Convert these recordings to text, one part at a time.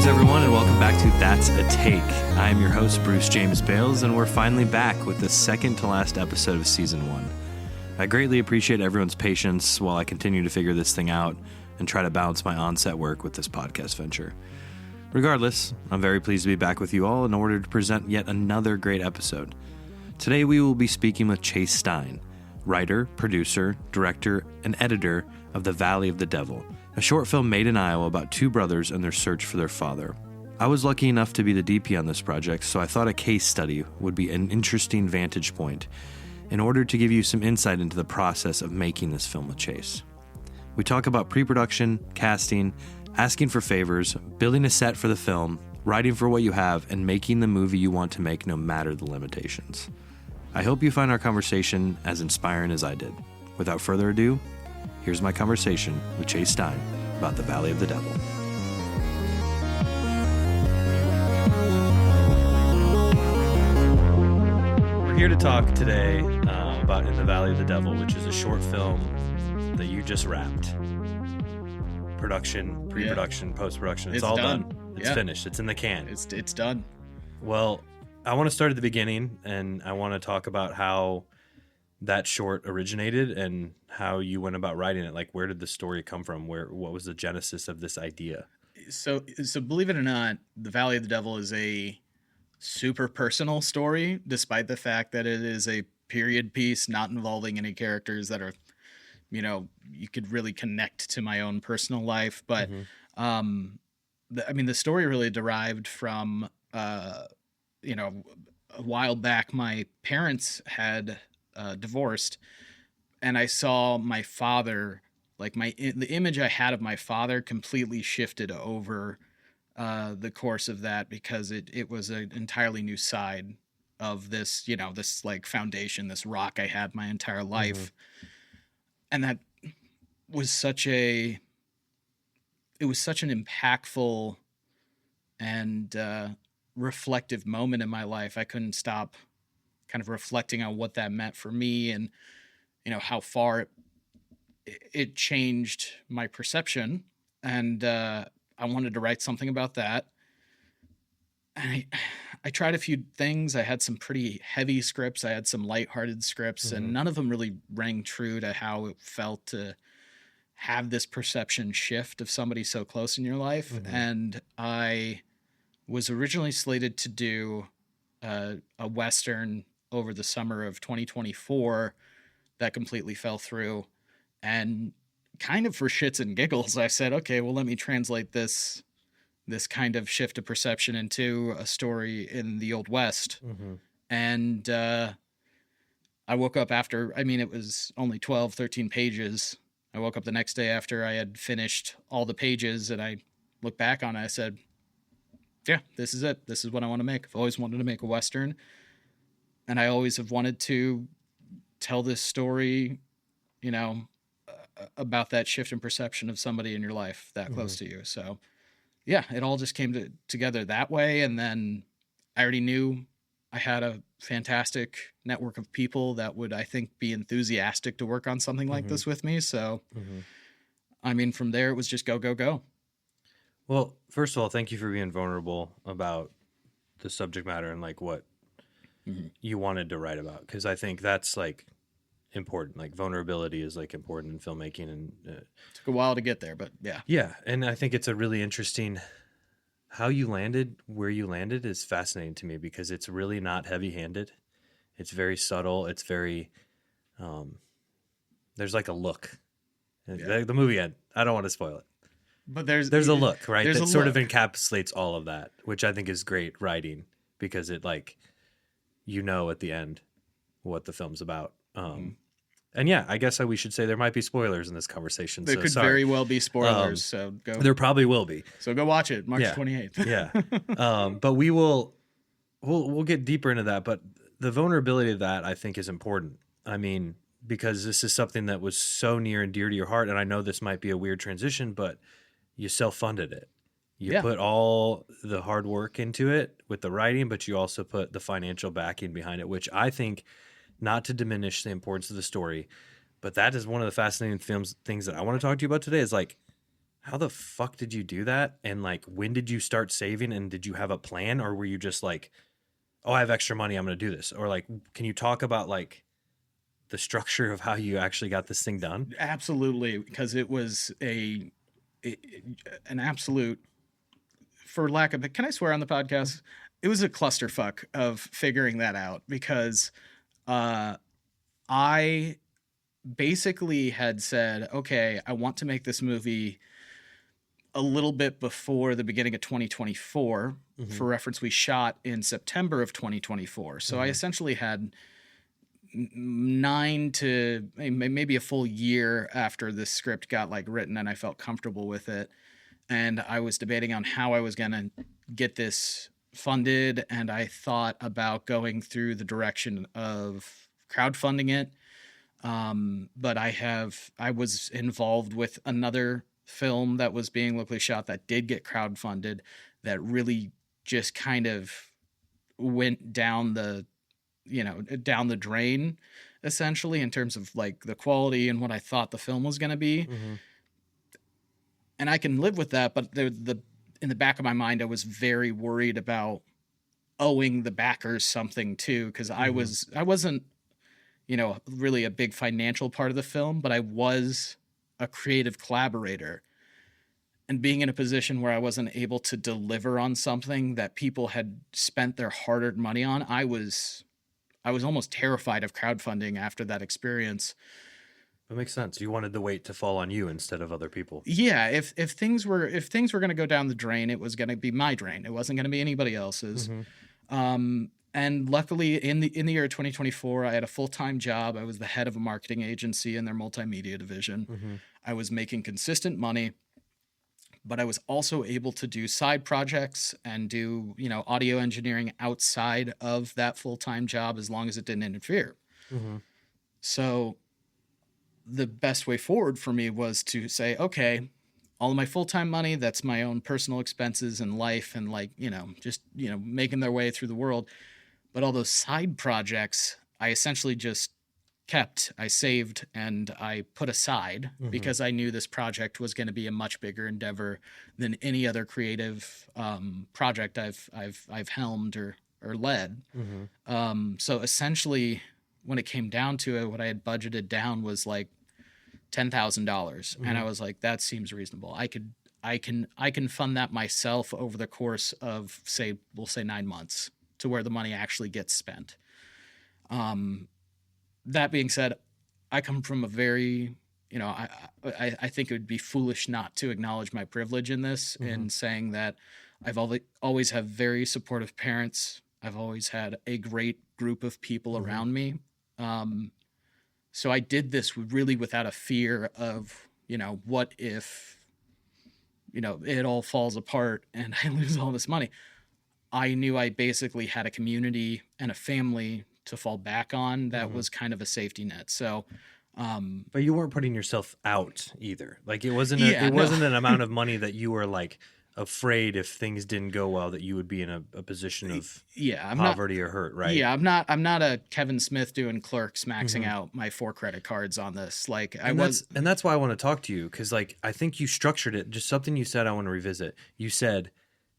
Greetings, everyone, and welcome back to That's a Take. I am your host, Bruce James Bales, and we're finally back with the second to last episode of Season 1. I greatly appreciate everyone's patience while I continue to figure this thing out and try to balance my on-set work with this podcast venture. Regardless, I'm very pleased to be back with you all in order to present yet another great episode. Today we will be speaking with Chase Stine, writer, producer, director, and editor of The Valley of the Devil, a short film made in Iowa about two brothers and their search for their father. I was lucky enough to be the DP on this project, so I thought a case study would be an interesting vantage point in order to give you some insight into the process of making this film with Chase. We talk about pre-production, casting, asking for favors, building a set for the film, writing for what you have, and making the movie you want to make no matter the limitations. I hope you find our conversation as inspiring as I did. Without further ado, here's my conversation with Chase Stine about The Valley of the Devil. We're here to talk today about In the Valley of the Devil, which is a short film that you just wrapped. Production, pre-production, post-production, it's all done. It's finished. It's in the can. It's done. Well, I want to start at the beginning, and I want to talk about how that short originated and how you went about writing it. Like, where did the story come from? What was the genesis of this idea? So believe it or not, The Valley of the Devil is a super personal story, despite the fact that it is a period piece, not involving any characters that are, you could really connect to my own personal life. But, the story really derived from, a while back, my parents had divorced, and I saw my father, the image I had of my father completely shifted over the course of that, because it was an entirely new side of this, this foundation, this rock I had my entire life. And that was such an impactful and reflective moment in my life. I couldn't stop kind of reflecting on what that meant for me, and how far it changed my perception. And I wanted to write something about that. And I tried a few things. I had some pretty heavy scripts. I had some lighthearted scripts, and none of them really rang true to how it felt to have this perception shift of somebody so close in your life. And I was originally slated to do a Western over the summer of 2024 that completely fell through. And kind of for shits and giggles, I said, okay, well, let me translate this kind of shift of perception into a story in the Old West. And I woke up after, it was only 12, 13 pages. I woke up the next day after I had finished all the pages, and I looked back on it. I said, yeah, this is it. This is what I want to make. I've always wanted to make a Western. And I always have wanted to tell this story, about that shift in perception of somebody in your life that close to you. So, yeah, it all just came together that way. And then I already knew I had a fantastic network of people that would, I think, be enthusiastic to work on something like this with me. So, from there, it was just go, go, go. Well, first of all, thank you for being vulnerable about the subject matter and what you wanted to write about, because I think that's important. Vulnerability is important in filmmaking, and took a while to get there, but yeah. And I think it's a really interesting how you landed where you landed is fascinating to me, because it's really not heavy-handed. It's very subtle. It's very there's a look. The movie end. I don't want to spoil it. But there's a look, right? That sort of look. encapsulates all of that, which I think is great writing, because it at the end what the film's about. And yeah, I guess we should say there might be spoilers in this conversation. There could very well be spoilers. So go. There probably will be. So go watch it, March 28th. Yeah. But we'll get deeper into that. But the vulnerability of that, I think, is important. Because this is something that was so near and dear to your heart. And I know this might be a weird transition, but you self-funded it. You put all the hard work into it with the writing, but you also put the financial backing behind it, which I think, not to diminish the importance of the story, but that is one of the fascinating things that I want to talk to you about today, is How the fuck did you do that? And like, when did you start saving? And did you have a plan, or were you just like, oh, I have extra money, I'm going to do this? Or like, can you talk about like the structure of how you actually got this thing done? Absolutely, because it was an absolute, for lack of, can I swear on the podcast? It was a clusterfuck of figuring that out because I basically had said, okay, I want to make this movie a little bit before the beginning of 2024. For reference, we shot in September of 2024. So I essentially had 9 to maybe a full year after the script got like written and I felt comfortable with it. And I was debating on how I was going to get this funded. And I thought about going through the direction of crowdfunding it. But I was involved with another film that was being locally shot that did get crowdfunded that really just kind of went down the drain essentially in terms of like the quality and what I thought the film was going to be. And I can live with that, but in the back of my mind I was very worried about owing the backers something too, because I wasn't really a big financial part of the film, but I was a creative collaborator. And being in a position where I wasn't able to deliver on something that people had spent their hard-earned money on, I was almost terrified of crowdfunding after that experience. That makes sense. You wanted the weight to fall on you instead of other people. Yeah, if things were going to go down the drain, it was going to be my drain. It wasn't going to be anybody else's. And luckily, in the year 2024, I had a full-time job. I was the head of a marketing agency in their multimedia division. I was making consistent money, but I was also able to do side projects and do, audio engineering outside of that full-time job as long as it didn't interfere. So the best way forward for me was to say, okay, all of my full-time money, that's my own personal expenses and life and making their way through the world. But all those side projects, I essentially just I saved and I put aside because I knew this project was going to be a much bigger endeavor than any other creative project I've helmed or led. So essentially, when it came down to it, what I had budgeted down was like $10,000, and I was like, that seems reasonable. I can fund that myself over the course of we'll say 9 months to where the money actually gets spent. That being said, I come from a very, I think it would be foolish not to acknowledge my privilege in this, in saying that I've always had very supportive parents. I've always had a great group of people around me. So I did this really without a fear of, what if, it all falls apart and I lose all this money. I knew I basically had a community and a family to fall back on that was kind of a safety net. So, but you weren't putting yourself out either. Like it wasn't wasn't an amount of money that you were like afraid if things didn't go well that you would be in a position of poverty or hurt, right? Yeah, I'm not a Kevin Smith doing Clerks maxing out my 4 credit cards on this. Like and that's why I want to talk to you, because like I think you structured it, just something you said I want to revisit. You said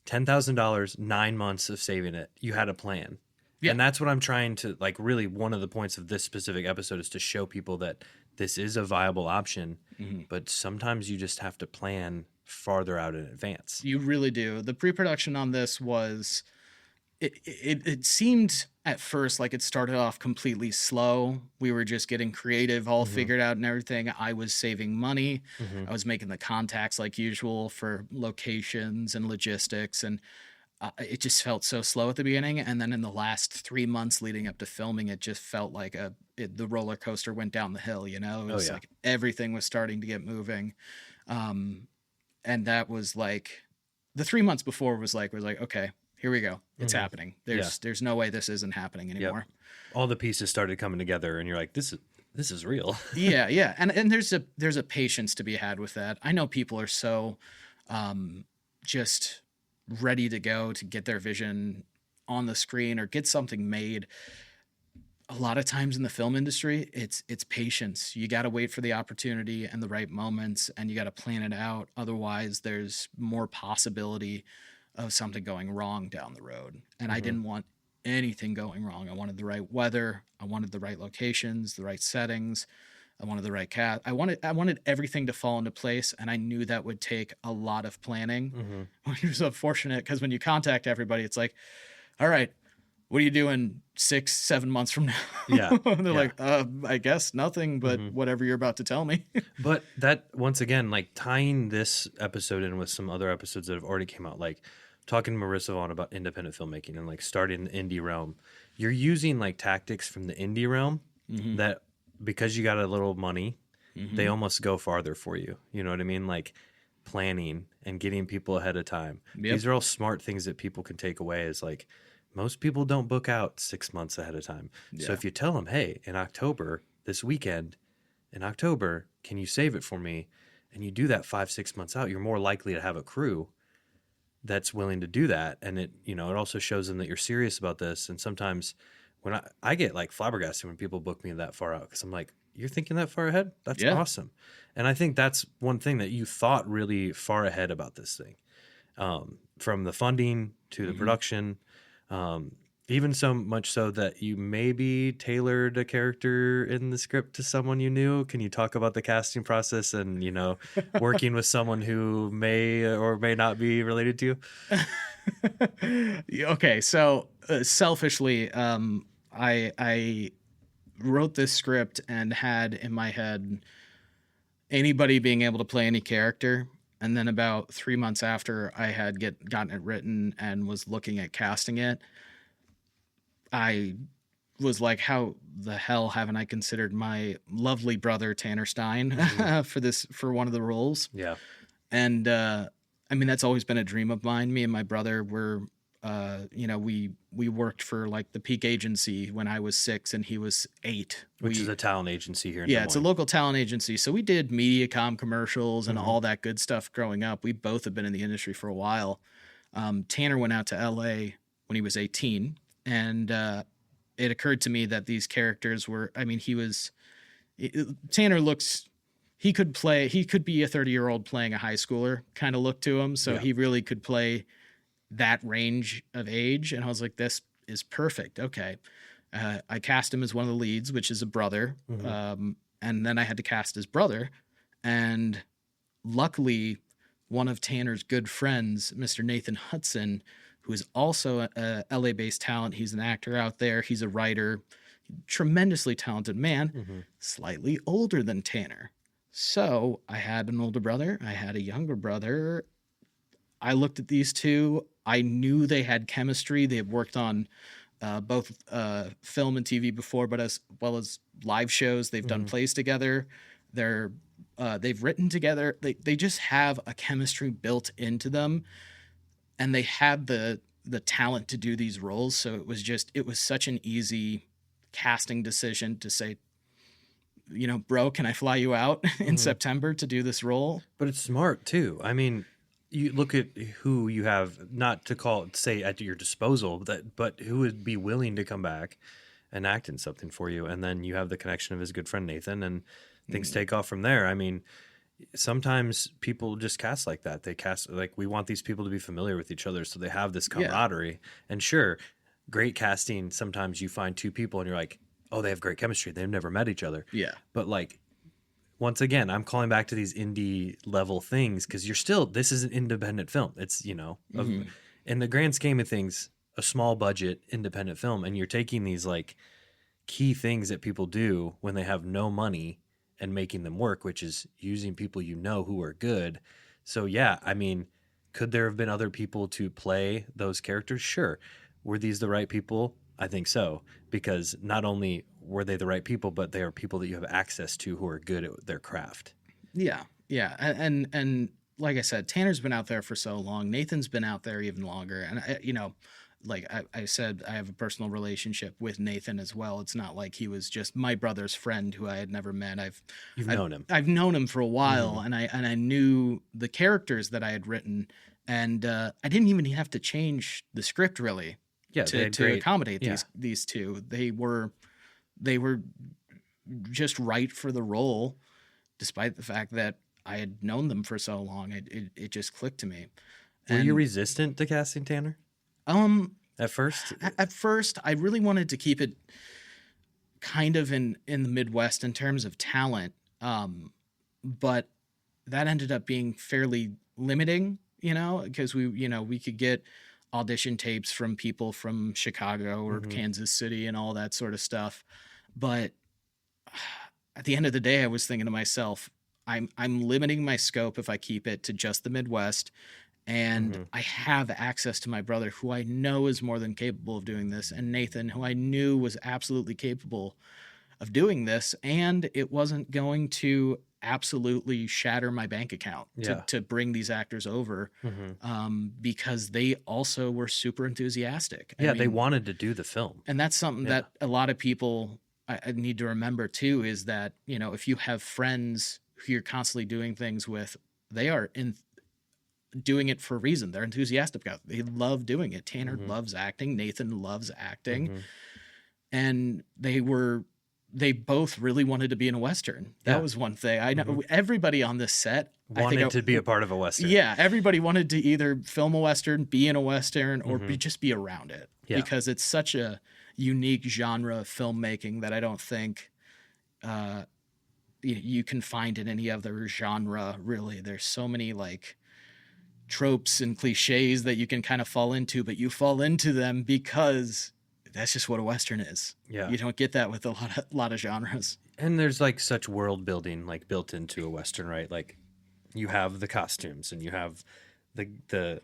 $10,000, 9 months of saving it. You had a plan. Yeah. And that's what I'm trying to, like, really one of the points of this specific episode is to show people that this is a viable option, but sometimes you just have to plan farther out in advance. You really do. The pre-production on this was, it seemed at first like it started off completely slow. We were just getting creative, all figured out and everything. I was saving money. I was making the contacts like usual for locations and logistics, and it just felt so slow at the beginning. And then in the last 3 months leading up to filming, it just felt like the roller coaster went down the hill, It was like everything was starting to get moving. And that was like the 3 months before was like, okay, here we go. It's happening. There's no way this isn't happening anymore. Yep. All the pieces started coming together and you're like, this is real. Yeah. And there's a patience to be had with that. I know people are so just ready to go to get their vision on the screen or get something made. a lot of times in the film industry, it's patience. You got to wait for the opportunity and the right moments, and you got to plan it out. Otherwise, there's more possibility of something going wrong down the road. And I didn't want anything going wrong. I wanted the right weather. I wanted the right locations, the right settings. I wanted the right cast. I wanted everything to fall into place, and I knew that would take a lot of planning. Which was unfortunate because when you contact everybody, it's like, all right, what are you doing 6-7 months from now? Yeah. And they're Yeah. like, I guess nothing, but whatever you're about to tell me. But that, once again, like tying this episode in with some other episodes that have already came out, like talking to Marissa Vaughn about independent filmmaking and like starting the indie realm, you're using like tactics from the indie realm that, because you got a little money, they almost go farther for you. You know what I mean? Like planning and getting people ahead of time. Yep. These are all smart things that people can take away, is like, most people don't book out 6 months ahead of time. So Yeah. if you tell them, hey, in October, this weekend, in October, can you save it for me? And you do that 5-6 months out, you're more likely to have a crew that's willing to do that. And it, you know, it also shows them that you're serious about this. And sometimes when I get like flabbergasted when people book me that far out, because I'm like, you're thinking that far ahead? That's Yeah. awesome. And I think that's one thing that you thought really far ahead about this thing, from the funding to the production. Even so much so that you maybe tailored a character in the script to someone you knew. Can you talk about the casting process and, you know, working with someone who may or may not be related to you? Okay, so selfishly, I wrote this script and had in my head anybody being able to play any character. And then about 3 months after I had gotten it written and was looking at casting it, I was like, how the hell haven't I considered my lovely brother Tanner Stine for one of the roles? Yeah. And I mean, that's always been a dream of mine. Me and my brother were, we worked for like the Peak Agency when I was 6 and he was 8. Which is a talent agency here in Des Yeah, Moines. it's a local talent agency. So we did MediaCom commercials and all that good stuff growing up. We both have been in the industry for a while. Tanner went out to LA when he was 18, and it occurred to me that these characters were, I mean, Tanner looks, he could be a 30-year-old playing a high schooler kind of look to him. So he really could play that range of age. And I was like, this is perfect. Okay. I cast him as one of the leads, which is a brother. And then I had to cast his brother. And luckily, one of Tanner's good friends, Mr. Nathan Hudson, who is also a LA-based talent. He's an actor out there. He's a writer, tremendously talented man, slightly older than Tanner. So I had an older brother. I had a younger brother. I looked at these two. I knew they had chemistry. They had worked on both film and TV before, but as well as live shows. They've done plays together. They've written together. They just have a chemistry built into them, and they had the talent to do these roles. So it was such an easy casting decision to say, you know, bro, can I fly you out in September to do this role? But it's smart too. I mean, you look at who you have, not to say at your disposal, but who would be willing to come back and act in something for you. And then you have the connection of his good friend Nathan, and things take off from there. I mean, sometimes people just cast like that. They cast like, we want these people to be familiar with each other, so they have this camaraderie. And sure, great casting, sometimes you find two people and you're like, oh, they have great chemistry. They've never met each other. Yeah. But like, once again, I'm calling back to these indie level things, because this is an independent film. It's, you know, in the grand scheme of things, a small budget independent film. And you're taking these like key things that people do when they have no money and making them work, which is using people you know who are good. So yeah, I mean, could there have been other people to play those characters? Sure. Were these the right people? I think so, because not only were they the right people, but they are people that you have access to who are good at their craft. Yeah. Yeah. And like I said, Tanner's been out there for so long. Nathan's been out there even longer. And, like I said, I have a personal relationship with Nathan as well. It's not like he was just my brother's friend who I had never met. I've known him. I've known him for a while, and I knew the characters that I had written, and I didn't even have to change the script really. Yeah, to accommodate these two. They were they were just right for the role, despite the fact that I had known them for so long. It just clicked to me. Were you And resistant to casting Tanner at first? at first, I really wanted to keep it kind of in the Midwest in terms of talent, but that ended up being fairly limiting, because we could get audition tapes from people from Chicago or Kansas City and all that sort of stuff. But at the end of the day, I was thinking to myself, I'm limiting my scope if I keep it to just the Midwest. And I have access to my brother, who I know is more than capable of doing this, and Nathan, who I knew was absolutely capable of doing this. And it wasn't going to absolutely shatter my bank account to bring these actors over, because they also were super enthusiastic. Yeah, they wanted to do the film. And that's something that a lot of people I need to remember too, is that, if you have friends who you're constantly doing things with, they are doing it for a reason. They're enthusiastic about it. They love doing it. Tanner loves acting. Nathan loves acting. And they both really wanted to be in a Western. That was one thing. I know everybody on this set wanted to be a part of a Western. Yeah, everybody wanted to either film a Western, be in a Western, or just be around it. Yeah. Because it's such a unique genre of filmmaking that I don't think you can find in any other genre, really. There's so many tropes and cliches that you can kind of fall into, but you fall into them because that's just what a Western is. Yeah. You don't get that with a lot of genres. And there's such world building built into a Western, right? You have the costumes and you have the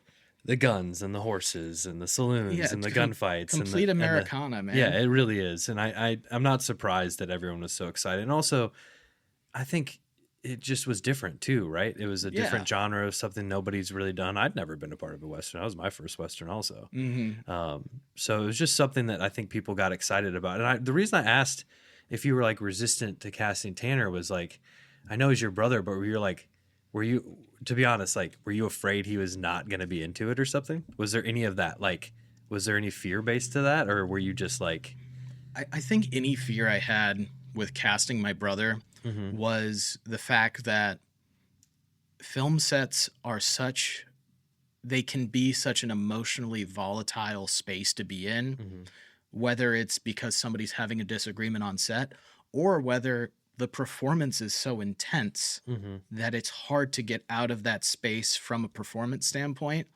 guns and the horses and the saloons and the gunfights. Complete Americana, man. Yeah, it really is. And I'm not surprised that everyone was so excited. And also, I think it just was different too, right? It was a different genre of something nobody's really done. I'd never been a part of a Western. That was my first Western also. So it was just something that I think people got excited about. And the reason I asked if you were resistant to casting Tanner was I know he's your brother, but were you, to be honest, were you afraid he was not going to be into it or something? Was there any of that? Was there any fear based to that? Or were you just I think any fear I had with casting my brother was the fact that film sets are they can be such an emotionally volatile space to be in, whether it's because somebody's having a disagreement on set or whether the performance is so intense that it's hard to get out of that space from a performance standpoint.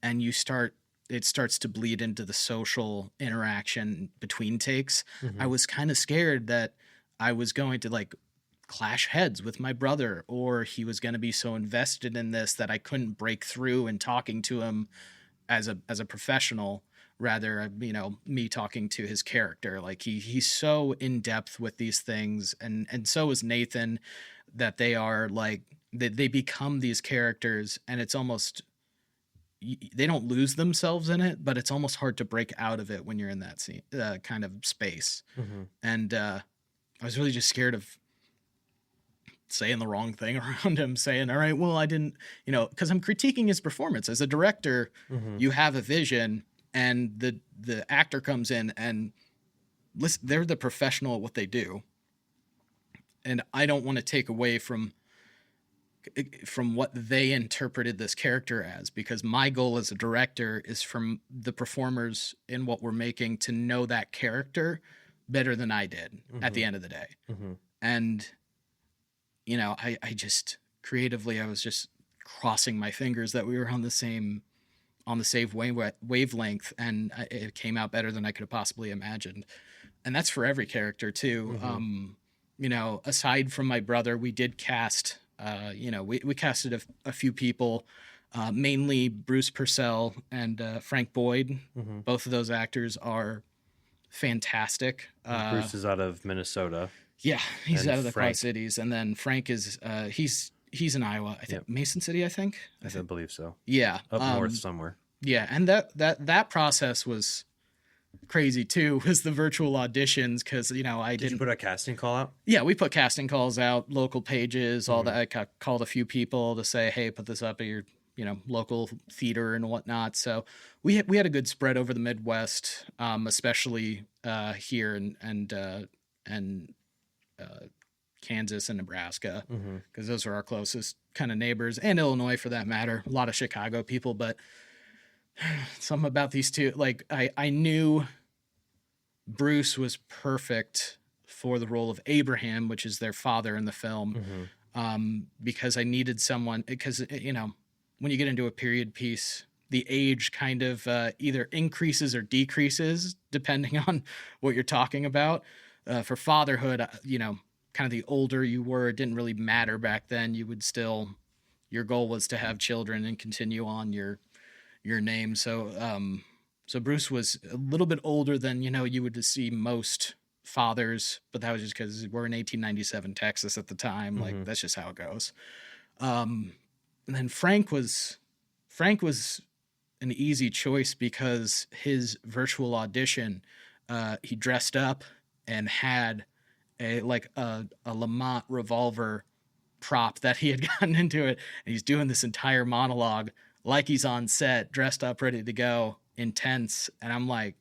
And it starts to bleed into the social interaction between takes. I was kind of scared that I was going to clash heads with my brother, or he was going to be so invested in this that I couldn't break through in talking to him as a professional, rather, me talking to his character. He's so in depth with these things. And so is Nathan, that they are they become these characters, and it's almost, they don't lose themselves in it, but it's almost hard to break out of it when you're in that scene, kind of space. And I was really just scared of saying the wrong thing around him, saying, all right, well, I didn't, because I'm critiquing his performance. As a director, you have a vision, and the actor comes in and listen, they're the professional at what they do. And I don't want to take away from what they interpreted this character as, because my goal as a director is from the performers in what we're making to know that character better than I did at the end of the day. And, I just creatively, I was just crossing my fingers that we were on the same wavelength, and it came out better than I could have possibly imagined. And that's for every character too. Aside from my brother, we did cast, we casted a few people, mainly Bruce Purcell and Frank Boyd. Both of those actors are fantastic. Bruce is out of Minnesota. Yeah, he's out of the Quad Cities. And then Frank is, he's in Iowa. I think Mason City, I think. I believe so. Yeah. Up north somewhere. Yeah. And that process was crazy too, was the virtual auditions. Cause Did you put a casting call out? Yeah, we put casting calls out, local pages, all that. I called a few people to say, hey, put this up at your, local theater and whatnot. So we had a good spread over the Midwest, especially here. And and Kansas and Nebraska, Mm-hmm. because those are our closest kind of neighbors, and Illinois for that matter. A lot of Chicago people, but something about these two, like I knew Bruce was perfect for the role of Abraham, which is their father in the film, because I needed someone, because, you know, when you get into a period piece, the age kind of either increases or decreases depending on what you're talking about. For fatherhood, you know, kind of the older you were, it didn't really matter back then. You would still, your goal was to have children and continue on your name. So Bruce was a little bit older than, you know, you would see most fathers, but that was just because we're in 1897 Texas at the time. Mm-hmm. Like, that's just how it goes. And then Frank was an easy choice because his virtual audition, he dressed up and had a Lamont revolver prop that he had gotten into it, and he's doing this entire monologue like he's on set, dressed up, ready to go, intense. And I'm like,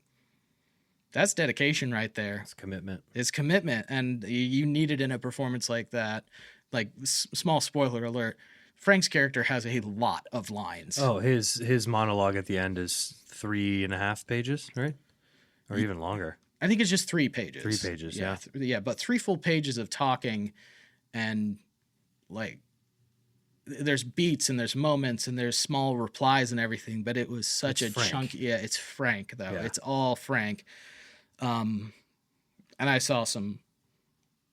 that's dedication right there. It's commitment. It's commitment, and you need it in a performance like that. Like, small spoiler alert, Frank's character has a lot of lines. Oh, his monologue at the end is 3.5 pages, right? Or even longer. I think it's just 3 pages. 3 pages, yeah. Yeah, but 3 full pages of talking, and like, there's beats and there's moments and there's small replies and everything, but it was such a chunky. Yeah, it's Frank though. Yeah. It's all Frank. And I saw some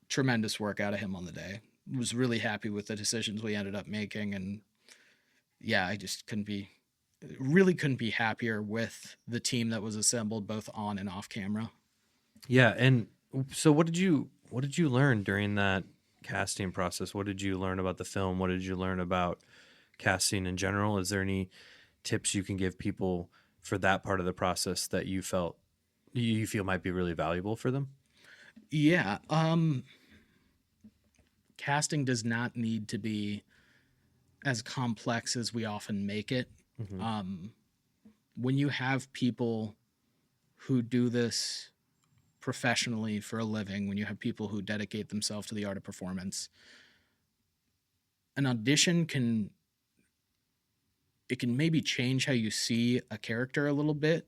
tremendous work out of him on the day. Was really happy with the decisions we ended up making, and yeah, I just couldn't be happier with the team that was assembled both on and off camera. Yeah, and so what did you learn during that casting process? What did you learn about the film? What did you learn about casting in general? Is there any tips you can give people for that part of the process that you feel might be really valuable for them? Yeah, casting does not need to be as complex as we often make it. Mm-hmm. When you have people who do this professionally for a living, when you have people who dedicate themselves to the art of performance, an audition can maybe change how you see a character a little bit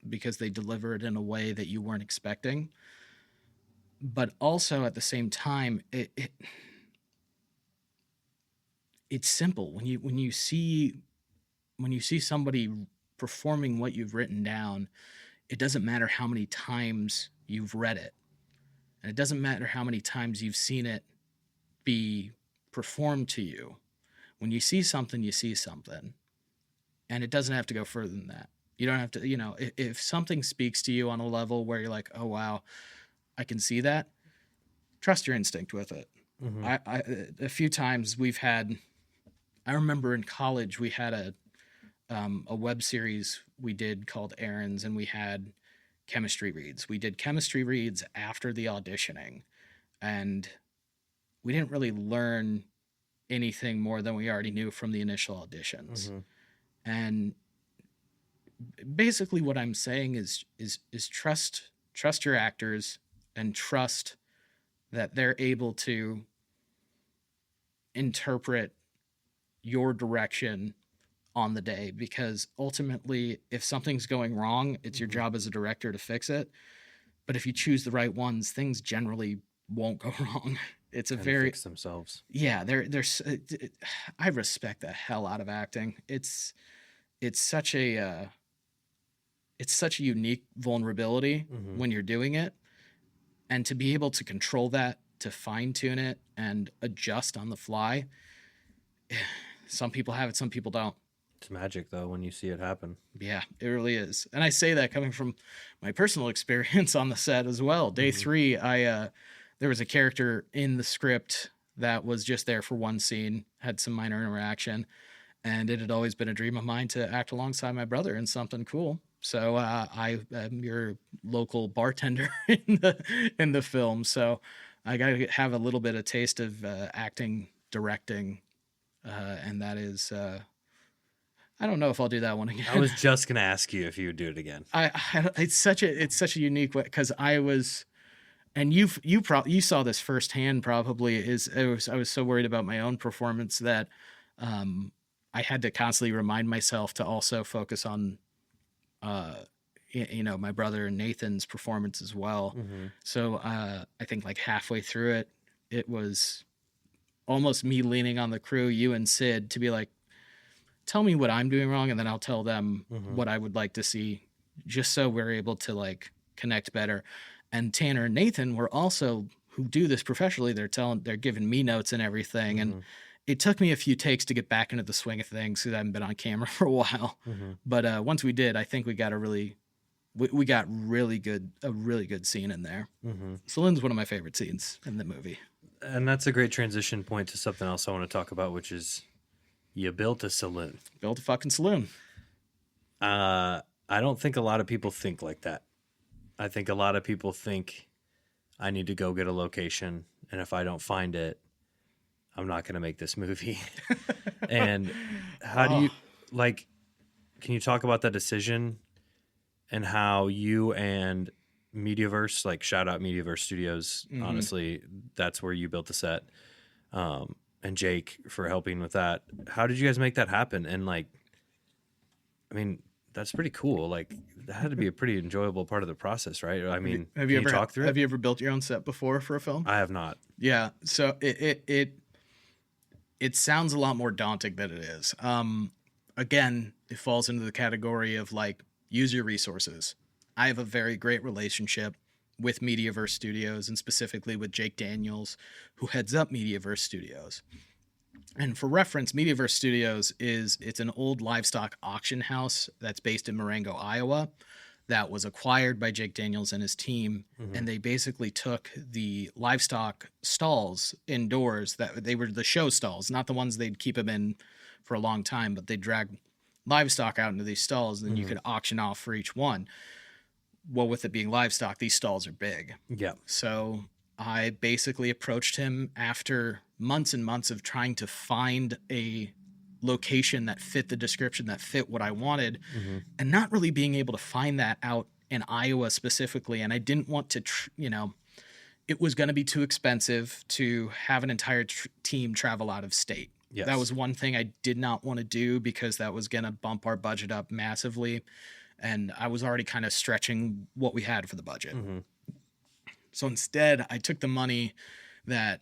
because they deliver it in a way that you weren't expecting. But also at the same time, it's simple. When you see somebody performing what you've written down, it doesn't matter how many times you've read it, and it doesn't matter how many times you've seen it be performed to you. When you see something, you see something, and it doesn't have to go further than that. You don't have to, you know, if something speaks to you on a level where you're like, oh wow, I can see that, trust your instinct with it. Mm-hmm. A few times I remember in college we had a web series we did called Errands, and we had chemistry reads. We did chemistry reads after the auditioning, and we didn't really learn anything more than we already knew from the initial auditions. Mm-hmm. And basically what I'm saying is trust your actors, and trust that they're able to interpret your direction on the day, because ultimately if something's going wrong, it's your job as a director to fix it. But if you choose the right ones, things generally won't go wrong. It's fix themselves. Yeah, I respect the hell out of acting. It's such a unique vulnerability when you're doing it, and to be able to control that, to fine tune it and adjust on the fly. Some people have it, some people don't. It's magic, though, when you see it happen. Yeah, it really is. And I say that coming from my personal experience on the set as well. Day 3, there was a character in the script that was just there for one scene, had some minor interaction, and it had always been a dream of mine to act alongside my brother in something cool. So I am your local bartender in the film. So I got to have a little bit of taste of acting, directing, and that is... I don't know if I'll do that one again. I was just gonna ask you if you would do it again. It's such a unique way, because I was and you saw this firsthand probably. I was so worried about my own performance that I had to constantly remind myself to also focus on my brother Nathan's performance as well. So I think like halfway through it, it was almost me leaning on the crew, you and Sid, to be like, tell me what I'm doing wrong, and then I'll tell them what I would like to see, just so we're able to like connect better. And Tanner and Nathan were also, who do this professionally, they're giving me notes and everything. And it took me a few takes to get back into the swing of things because I haven't been on camera for a while. But once we did, I think we got a really good scene in there. Saloon's one of my favorite scenes in the movie. And that's a great transition point to something else I want to talk about, which is you built a saloon. Built a fucking saloon. I don't think a lot of people think like that. I think a lot of people think I need to go get a location, and if I don't find it, I'm not going to make this movie. And how do you, like, can you talk about that decision and how you and Mediaverse, like shout out Mediaverse Studios, honestly, that's where you built the set. And Jake for helping with that. How did you guys make that happen? And like, I mean, that's pretty cool. Like that had to be a pretty enjoyable part of the process, right? I mean, have you ever talk through it? Have you ever built your own set before for a film? I have not. Yeah. So it sounds a lot more daunting than it is. Again, it falls into the category of like, use your resources. I have a very great relationship with Mediaverse Studios, and specifically with Jake Daniels, who heads up Mediaverse Studios. And for reference, Mediaverse Studios it's an old livestock auction house that's based in Marengo, Iowa, that was acquired by Jake Daniels and his team. And they basically took the livestock stalls indoors, that they were the show stalls, not the ones they'd keep them in for a long time, but they drag livestock out into these stalls, and then you could auction off for each one. Well, with it being livestock, these stalls are big. Yeah. So I basically approached him after months and months of trying to find a location that fit the description, that fit what I wanted, and not really being able to find that out in Iowa specifically. And I didn't want to, it was going to be too expensive to have an entire team travel out of state. Yes. That was one thing I did not want to do, because that was going to bump our budget up massively. And I was already kind of stretching what we had for the budget. So instead, I took the money that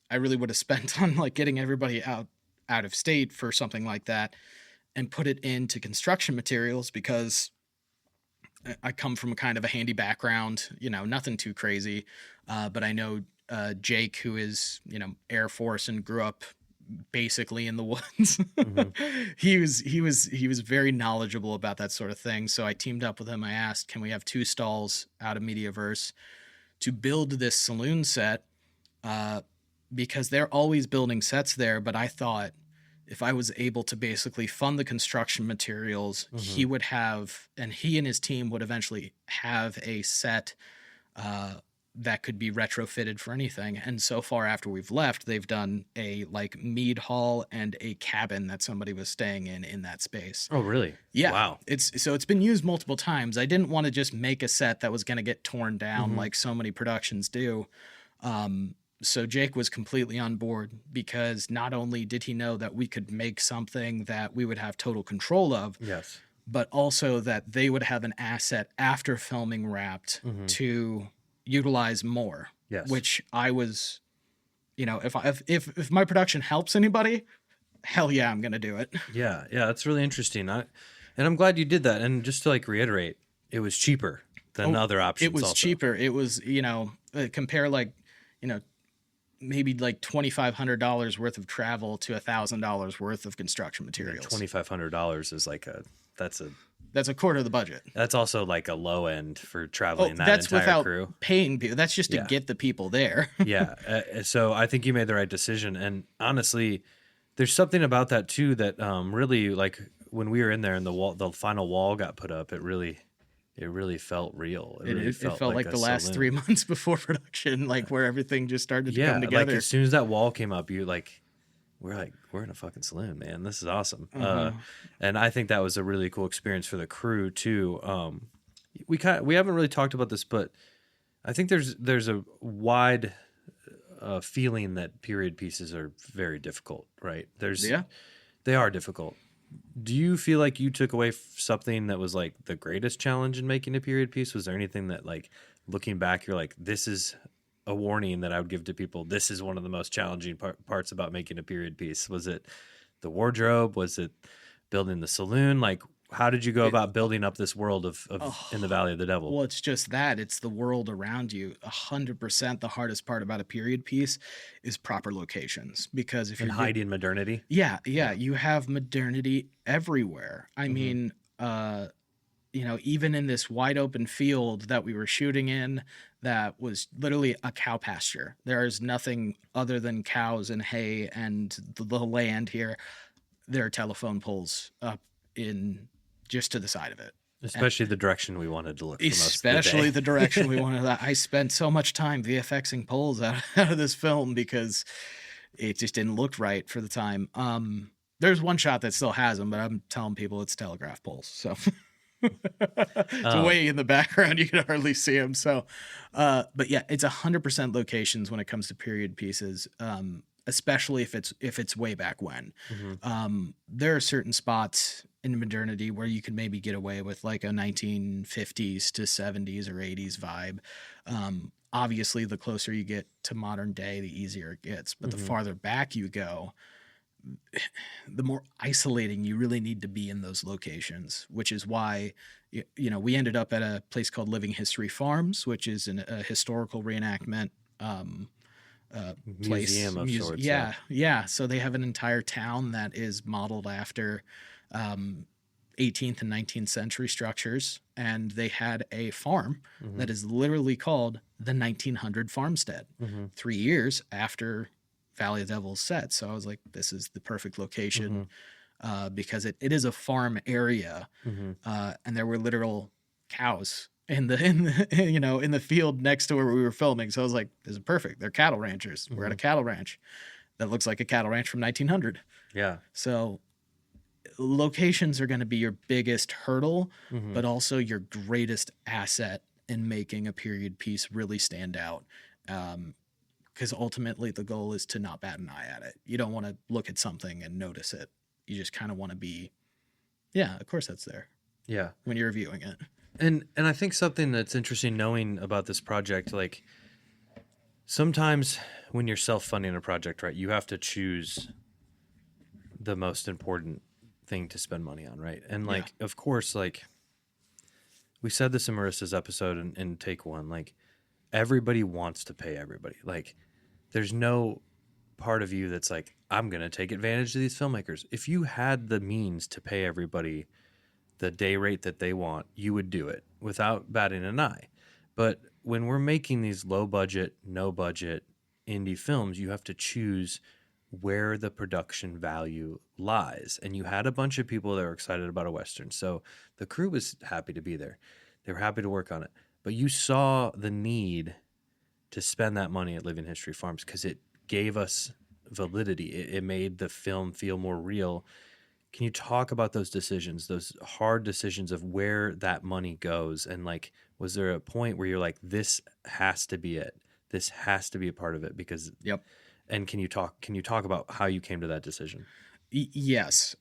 I really would have spent on like getting everybody out of state for something like that, and put it into construction materials, because I come from kind of a handy background, nothing too crazy. But I know Jake, who is, Air Force and grew up basically in the woods. He was very knowledgeable about that sort of thing. So I teamed up with him. I asked, can we have 2 stalls out of Mediaverse to build this saloon set? Because they're always building sets there. But I thought if I was able to basically fund the construction materials, he would have, and he and his team would eventually have a set that could be retrofitted for anything. And so far after we've left, they've done a like mead hall and a cabin that somebody was staying in that space. Oh, really? Yeah. Wow. It's been used multiple times. I didn't want to just make a set that was going to get torn down like so many productions do. So Jake was completely on board, because not only did he know that we could make something that we would have total control of, yes, but also that they would have an asset after filming wrapped to utilize more. Yes. Which I was, if my production helps anybody, hell yeah, I'm gonna do it. Yeah, that's really interesting. And I'm glad you did that. And just to like reiterate, it was cheaper than other options. It was also cheaper. It was, compare like, maybe like $2,500 worth of travel to $1,000 worth of construction materials. $2,500 is like that's a quarter of the budget. That's also like a low end for traveling that that's entire without crew. Paying people. That's just to get the people there. Yeah. So I think you made the right decision. And honestly, there's something about that too that really, like when we were in there and the final wall got put up, it really felt real. It felt like the last saloon. 3 months before production, like where everything just started to come together. Like as soon as that wall came up, we're in a fucking saloon, man. This is awesome. And I think that was a really cool experience for the crew too. We haven't really talked about this, but I think there's a wide feeling that period pieces are very difficult, right? Yeah. They are difficult. Do you feel like you took away something that was like the greatest challenge in making a period piece? Was there anything that, like, looking back, you're like, this is a warning that I would give to people? This is one of the most challenging parts about making a period piece. Was it the wardrobe? Was it building the saloon? Like, how did you go about building up this world of In the Valley of the Devil? Well, it's just that. It's the world around you. 100% the hardest part about a period piece is proper locations. Because if And you're hiding modernity? yeah, you have modernity everywhere. I mean, even in this wide open field that we were shooting in, that was literally a cow pasture. There is nothing other than cows and hay and the land here. There are telephone poles up in just to the side of it. Especially the direction we wanted to look for most of Especially the the direction we wanted. I spent so much time VFXing poles out of this film because it just didn't look right for the time. There's one shot that still has them, but I'm telling people it's telegraph poles. So it's way in the background. You can hardly see them. So, but yeah, it's 100% locations when it comes to period pieces. Especially if it's way back when. There are certain spots in modernity where you can maybe get away with like a 1950s to 70s or 80s vibe. Obviously, the closer you get to modern day, the easier it gets. But the farther back you go, the more isolating you really need to be in those locations, which is why, we ended up at a place called Living History Farms, which is a historical reenactment place. museum of sorts. Yeah. So they have an entire town that is modeled after 18th and 19th century structures, and they had a farm that is literally called the 1900 Farmstead, 3 years after Valley of the Devils set. So I was like, this is the perfect location because it is a farm area, and there were literal cows in the field next to where we were filming. So I was like, this is perfect. They're cattle ranchers. We're at a cattle ranch that looks like a cattle ranch from 1900. Yeah. So locations are going to be your biggest hurdle, but also your greatest asset in making a period piece really stand out. Because ultimately the goal is to not bat an eye at it. You don't want to look at something and notice it. You just kind of want to be, yeah, of course that's there. Yeah. When you're reviewing it. And I think something that's interesting knowing about this project, like, sometimes when you're self-funding a project, right, you have to choose the most important thing to spend money on, right? And like, of course, like, we said this in Marissa's episode in take one, like, everybody wants to pay everybody. Like, there's no part of you that's like, I'm going to take advantage of these filmmakers. If you had the means to pay everybody the day rate that they want, you would do it without batting an eye. But when we're making these low budget, no budget indie films, you have to choose where the production value lies. And you had a bunch of people that were excited about a Western. So the crew was happy to be there. They were happy to work on it. But you saw the need to spend that money at Living History Farms because it gave us validity. It made the film feel more real. Can you talk about those decisions, those hard decisions of where that money goes? And like, was there a point where you're like, this has to be it? This has to be a part of it because Yep. And can you talk about how you came to that decision? Yes.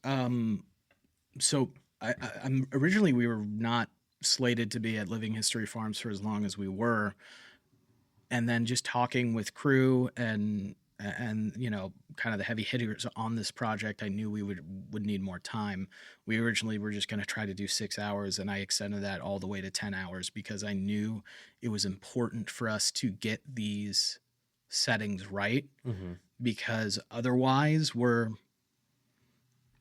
So I'm originally we were not slated to be at Living History Farms for as long as we were, and then just talking with crew and kind of the heavy hitters on this project, I knew we would need more time. We originally were just going to try to do 6 hours, and I extended that all the way to 10 hours because I knew it was important for us to get these settings right, because otherwise we're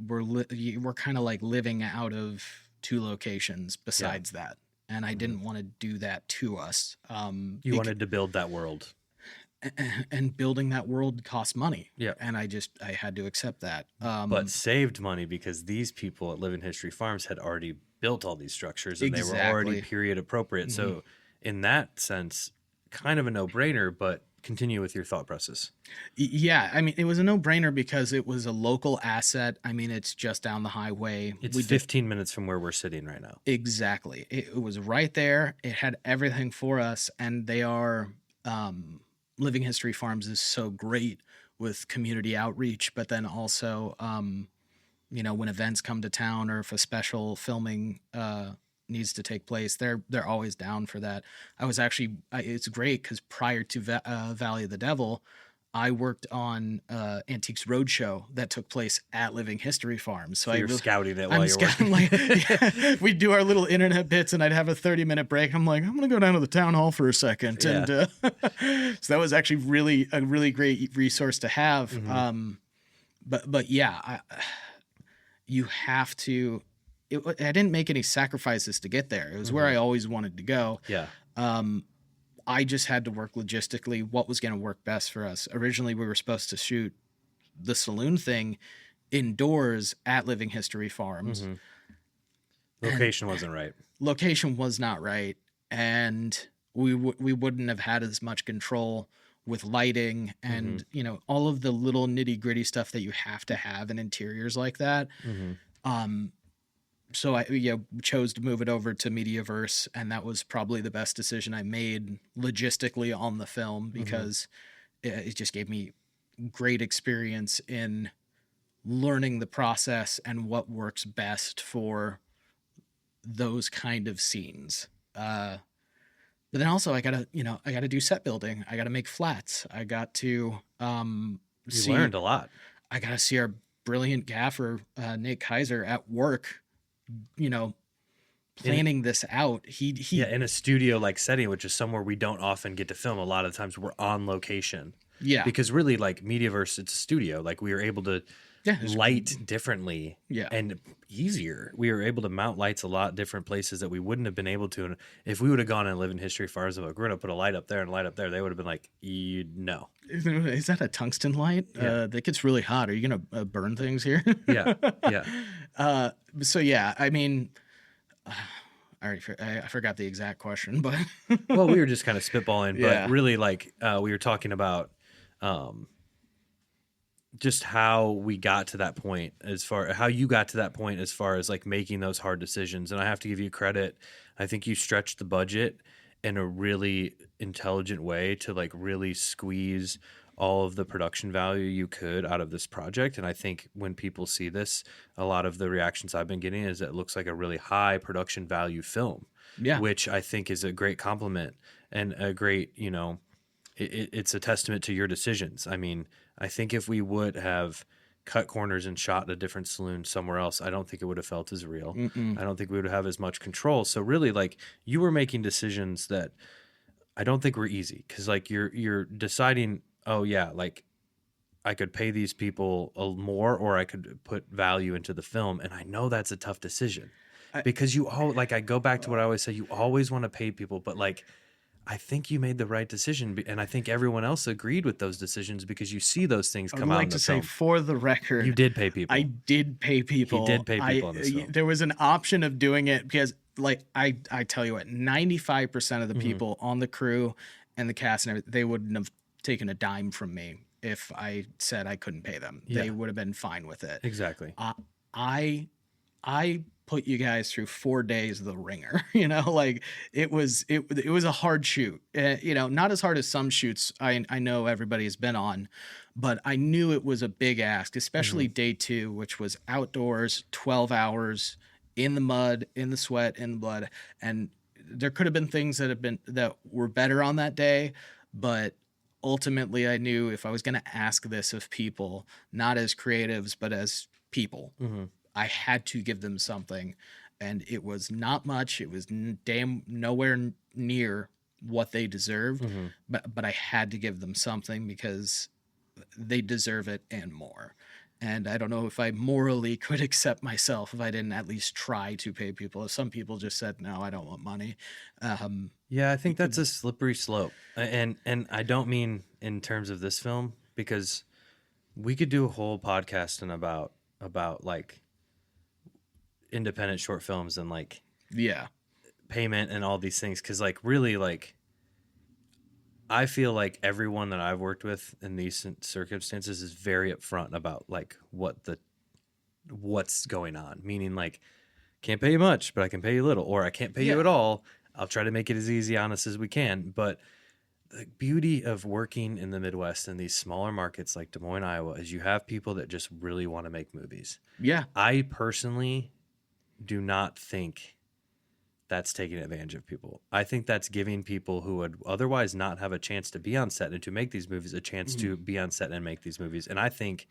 kind of like living out of two locations besides that, and I didn't want to do that to us. You wanted to build that world, and building that world costs money. Yeah. And I had to accept that. But saved money because these people at Living History Farms had already built all these structures and they were already period appropriate. So in that sense, kind of a no-brainer, but continue with your thought process. Yeah, I mean, it was a no-brainer because it was a local asset. I mean, it's just down the highway. It's 15 minutes from where we're sitting right now. Exactly. It was right there. It had everything for us, and they are Living History Farms is so great with community outreach, but then also when events come to town or if a special filming needs to take place, they're always down for that. It's great because prior to Valley of the Devil, I worked on Antiques Roadshow that took place at Living History Farms. So you're scouting it while you're working. We'd do our little internet bits, and I'd have a 30-minute break. I'm like, I'm going to go down to the town hall for a second. Yeah. And so that was actually a really great resource to have. Mm-hmm. But yeah, you have to. I didn't make any sacrifices to get there. It was where I always wanted to go. Yeah. I just had to work logistically what was going to work best for us. Originally, we were supposed to shoot the saloon thing indoors at Living History Farms. Mm-hmm. Location wasn't right. Location was not right. And we wouldn't have had as much control with lighting and, all of the little nitty gritty stuff that you have to have in interiors like that. Mm-hmm. So I chose to move it over to Mediaverse, and that was probably the best decision I made logistically on the film because it just gave me great experience in learning the process and what works best for those kind of scenes. But then also I gotta do set building. I gotta make flats. I got to learned a lot. I gotta see our brilliant gaffer Nate Kaiser at work. Planning this out. He in a studio like setting, which is somewhere we don't often get to film. A lot of times we're on location. Yeah. Because really, like Mediaverse, it's a studio. Like we were able to light differently and easier. We were able to mount lights a lot different places that we wouldn't have been able to. And if we would have gone and lived in History Farms, like, we're going to put a light up there and a light up there, they would have been like, no. Is that a tungsten light? Yeah. That gets really hot. Are you going to burn things here? Yeah. So yeah, I mean, I forgot the exact question, but well, we were just kind of spitballing, but really, like we were talking about just how we got to that point, how you got to that point as far as like making those hard decisions. And I have to give you credit. I think you stretched the budget in a really intelligent way to like really squeeze all of the production value you could out of this project. And I think when people see this, a lot of the reactions I've been getting is that it looks like a really high production value film, which I think is a great compliment and a great, it's a testament to your decisions. I mean, I think if we would have cut corners and shot in a different saloon somewhere else, I don't think it would have felt as real. I don't think we would have as much control. So really, like, you were making decisions that I don't think were easy, because like you're deciding, oh yeah, like I could pay these people more, or I could put value into the film. And I know that's a tough decision because I go back to what I always say, you always want to pay people, but like, I think you made the right decision. And I think everyone else agreed with those decisions because you see those things come out in the film. I'd like to say, for the record, you did pay people. I did pay people. He did pay people on this film. There was an option of doing it because, like, I tell you what, 95% of the people on the crew and the cast and everything, they wouldn't have taken a dime from me if I said I couldn't pay them. Yeah. They would have been fine with it. Exactly. I put you guys through 4 days of the ringer. Like it was a hard shoot. Not as hard as some shoots I know everybody has been on, but I knew it was a big ask, especially day 2, which was outdoors, 12 hours in the mud, in the sweat, in the blood. And there could have been things that were better on that day, but ultimately I knew if I was going to ask this of people, not as creatives, but as people, I had to give them something. And it was not much. It was damn nowhere near what they deserved, but I had to give them something because they deserve it and more. And I don't know if I morally could accept myself if I didn't at least try to pay people. Some people just said, no, I don't want money. Yeah, I think that's a slippery slope. And I don't mean in terms of this film, because we could do a whole podcast and about like independent short films and like payment and all these things. Cause like really, like I feel like everyone that I've worked with in these circumstances is very upfront about like what's going on. Meaning like, can't pay you much, but I can pay you little, or I can't pay you Yeah. at all. I'll try to make it as easy, honest as we can. But the beauty of working in the Midwest in these smaller markets like Des Moines, Iowa, is you have people that just really want to make movies. Yeah. I personally do not think that's taking advantage of people. I think that's giving people who would otherwise not have a chance to be on set and to make these movies a chance to be on set and make these movies. And I think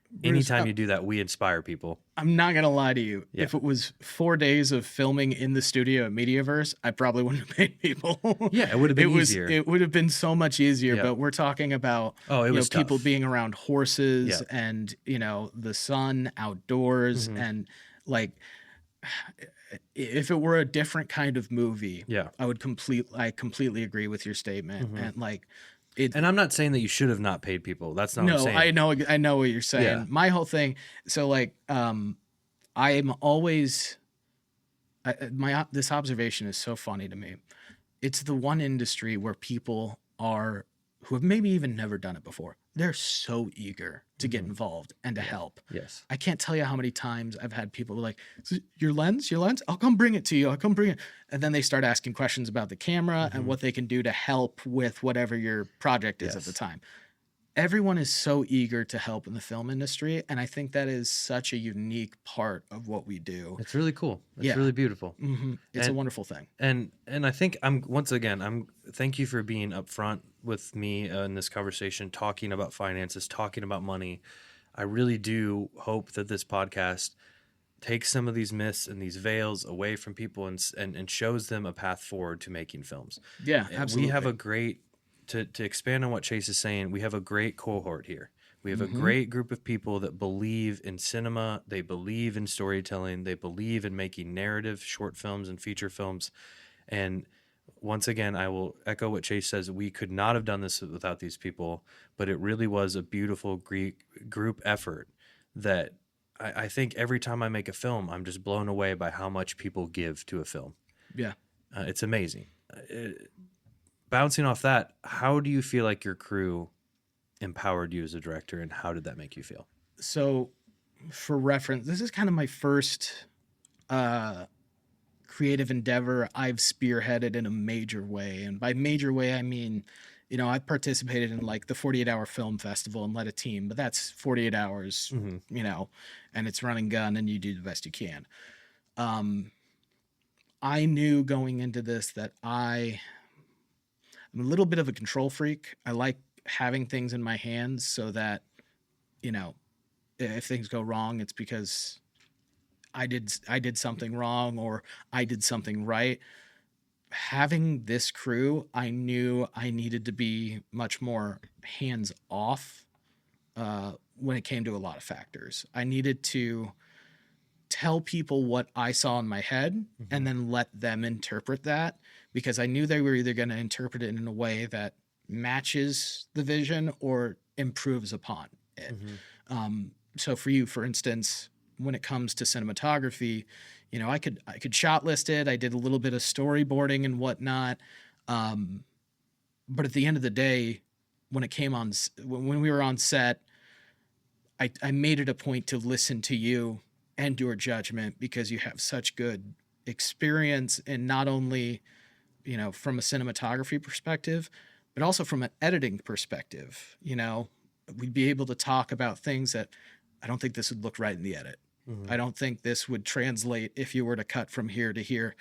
Bruce, anytime you do that, we inspire people. I'm not gonna lie to you. Yeah. If it was 4 days of filming in the studio at Mediaverse, I probably wouldn't have paid people. Yeah, it would have been easier. It would have been so much easier. Yeah. But we're talking about it was people tough. being around horses Yeah. and the sun, outdoors, and like if it were a different kind of movie, Yeah. I completely agree with your statement. And like And I'm not saying that you should have not paid people. That's not what I'm no, saying. I know what you're saying. Yeah. My whole thing, so like I'm always this observation is so funny to me. It's the one industry where people are who have maybe even never done it before. They're so eager to get involved and to help. Yes. I can't tell you how many times I've had people like, your lens, I'll come bring it to you. I'll come bring it. And then they start asking questions about the camera and what they can do to help with whatever your project is at the time. Everyone is so eager to help in the film industry. And I think that is such a unique part of what we do. It's really cool. It's Yeah. really beautiful. It's a wonderful thing. And I think thank you for being upfront with me in this conversation, talking about finances, talking about money. I really do hope that this podcast takes some of these myths and these veils away from people and shows them a path forward to making films. Yeah, And absolutely. we have a great, to expand on what Chase is saying, we have a great cohort here. We have a great group of people that believe in cinema, they believe in storytelling, they believe in making narrative short films and feature films. And once again, I will echo what Chase says. We could not have done this without these people, but it really was a beautiful group effort that I think every time I make a film, I'm just blown away by how much people give to a film. Yeah. It's amazing. Bouncing off that, how do you feel like your crew empowered you as a director, and how did that make you feel? So for reference, this is kind of my first creative endeavor I've spearheaded in a major way. And by major way, I mean, I participated in like the 48-hour film festival and led a team, but that's 48 hours, and it's run and gun and you do the best you can. I knew going into this that I'm a little bit of a control freak. I like having things in my hands so that, if things go wrong, it's because I did something wrong or I did something right. Having this crew, I knew I needed to be much more hands off when it came to a lot of factors. I needed to tell people what I saw in my head and then let them interpret that, because I knew they were either going to interpret it in a way that matches the vision or improves upon it. So for you, for instance, when it comes to cinematography, I could shot list it. I did a little bit of storyboarding and whatnot. But at the end of the day, when we were on set, I made it a point to listen to you and your judgment, because you have such good experience in not only, from a cinematography perspective, but also from an editing perspective. We'd be able to talk about things that I don't think this would look right in the edit. I don't think this would translate if you were to cut from here to here.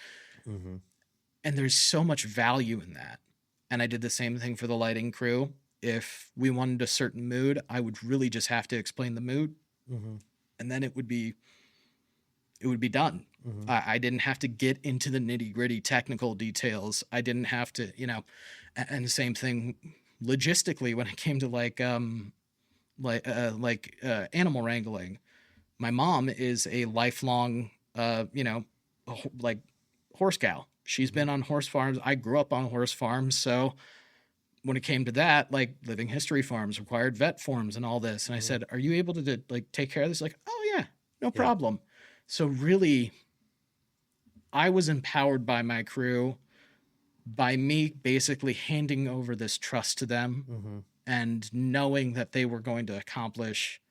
And there's so much value in that. And I did the same thing for the lighting crew. If we wanted a certain mood, I would really just have to explain the mood. And then it would be done. I didn't have to get into the nitty gritty technical details. I didn't have to, and the same thing logistically when it came to like animal wrangling. My mom is a lifelong, like horse gal. She's been on horse farms. I grew up on horse farms. So when it came to that, like living history farms required vet forms and all this. And I said, are you able to like take care of this? Like, oh yeah, no problem. So really, I was empowered by my crew by me basically handing over this trust to them and knowing that they were going to accomplish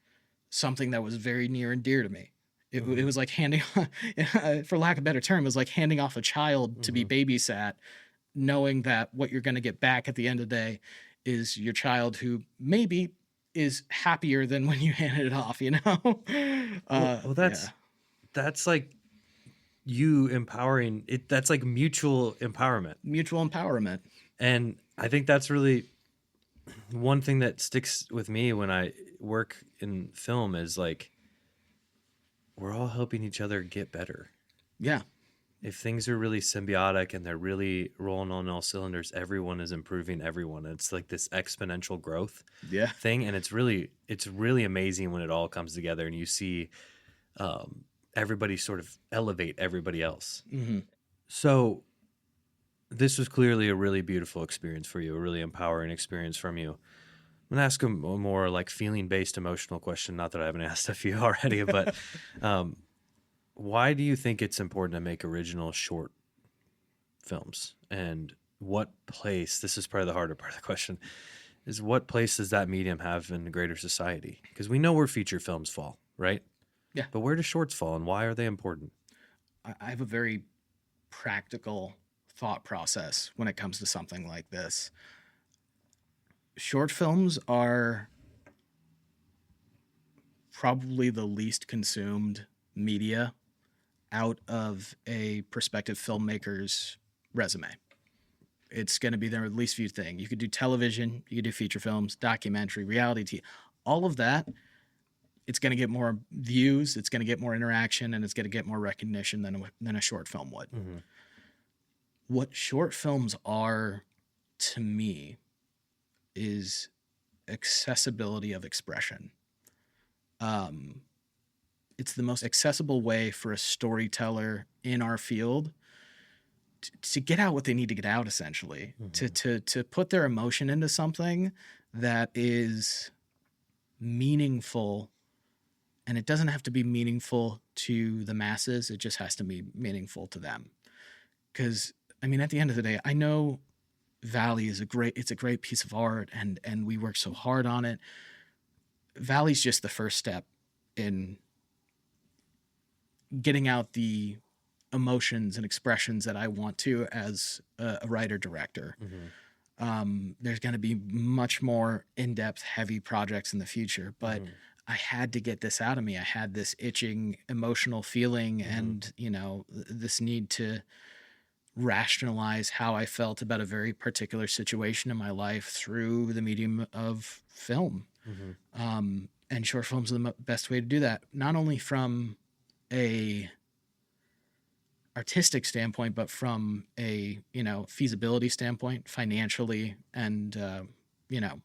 something that was very near and dear to me. It was like handing, for lack of a better term, it was like handing off a child to be babysat, knowing that what you're going to get back at the end of the day is your child who maybe is happier than when you handed it off, you know? Well, that's like you empowering it. That's like mutual empowerment. Mutual empowerment. And I think that's really one thing that sticks with me when I work in film is like, we're all helping each other get better. Yeah. If things are really symbiotic and they're really rolling on all cylinders, everyone is improving everyone. It's like this exponential growth thing. And it's really amazing when it all comes together and you see everybody sort of elevate everybody else. So this was clearly a really beautiful experience for you, a really empowering experience from you. I'm going to ask a more like feeling-based emotional question. Not that I haven't asked a few already, but why do you think it's important to make original short films? And what place, this is probably the harder part of the question, is what place does that medium have in the greater society? Because we know where feature films fall, right? Yeah. But where do shorts fall and why are they important? I have a very practical thought process when it comes to something like this. Short films are probably the least consumed media out of a prospective filmmaker's resume. It's going to be their least viewed thing. You could do television, you could do feature films, documentary, reality TV, all of that. It's going to get more views, it's going to get more interaction, and it's going to get more recognition than a short film would. What short films are to me is accessibility of expression. It's the most accessible way for a storyteller in our field to get out what they need to get out, essentially, to put their emotion into something that is meaningful. And it doesn't have to be meaningful to the masses. It just has to be meaningful to them. Because, I mean, at the end of the day, I know Valley is a great piece of art and we work so hard on it. Valley's just the first step in getting out the emotions and expressions that I want to as a writer-director. There's going to be much more in-depth, heavy projects in the future, but I had to get this out of me. I had this itching emotional feeling and, you know, this need to rationalize how I felt about a very particular situation in my life through the medium of film. And short films are the best way to do that, not only from a artistic standpoint, but from a, you know, feasibility standpoint, financially, and, you know,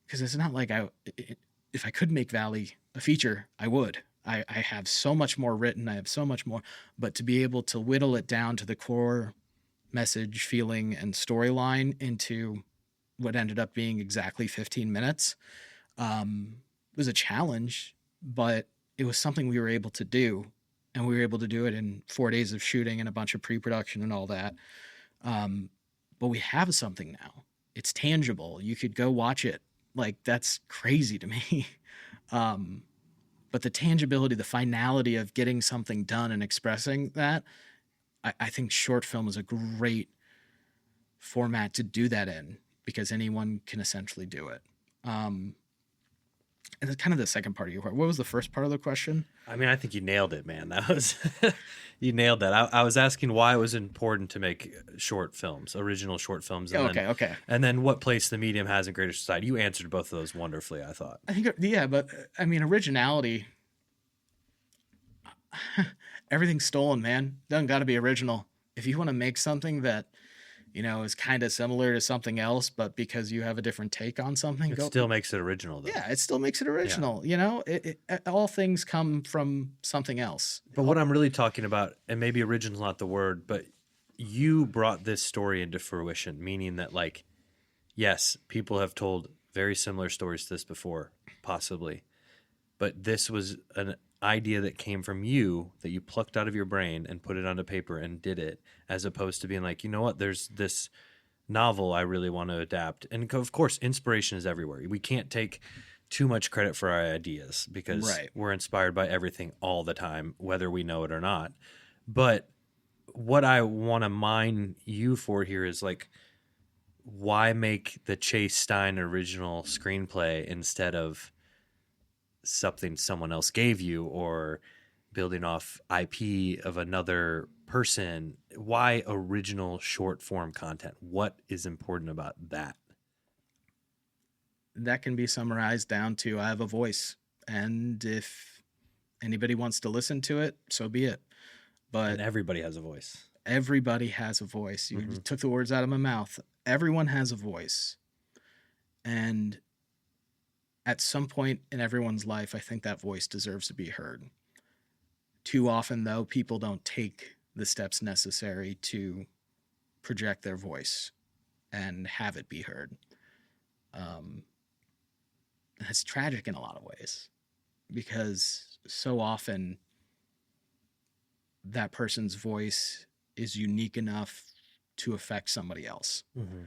because it's not like if I could make Valley a feature, I would. I have so much more written. I have so much more, but to be able to whittle it down to the core message, feeling, and storyline into what ended up being exactly 15 minutes was a challenge, but it was something we were able to do. And we were able to do it in 4 days of shooting and a bunch of pre-production and all that. But we have something now. It's tangible. You could go watch it. Like, that's crazy to me. But the tangibility, the finality of getting something done and expressing that, I think short film is a great format to do that in because anyone can essentially do it. And it's kind of the second part of your question. What was the first part of the question? I mean, I think you nailed it, man. That was you nailed that. I was asking why it was important to make short films, original short films. And Okay. And then what place the medium has in greater society. You answered both of those wonderfully, I thought. I think, yeah, but I mean, originality. Everything's stolen, man. Doesn't got to be original. If you want to make something that, you know, is kind of similar to something else, but because you have a different take on something, it still makes it original, though. Yeah, it still makes it original. Yeah. You know, all things come from something else. But what I'm really talking about, and maybe original is not the word, but you brought this story into fruition, meaning that, like, yes, people have told very similar stories to this before, possibly, but this was idea that came from you that you plucked out of your brain and put it onto paper and did it, as opposed to being like, you know what, there's this novel I really want to adapt. And of course, inspiration is everywhere. We can't take too much credit for our ideas because Right. we're inspired by everything all the time, whether we know it or not. But what I want to mine you for here is like, why make the Chase Stine original screenplay instead of something someone else gave you, or building off IP of another person? Why original short form content? What is important about that? That can be summarized down to I have a voice, and if anybody wants to listen to it, so be it. But And everybody has a voice. everybody has a voice. You Mhm. took the words out of my mouth. Everyone has a voice. And at some point in everyone's life, I think that voice deserves to be heard. Too often, though, people don't take the steps necessary to project their voice and have it be heard. And it's tragic in a lot of ways because so often that person's voice is unique enough to affect somebody else. Mm-hmm.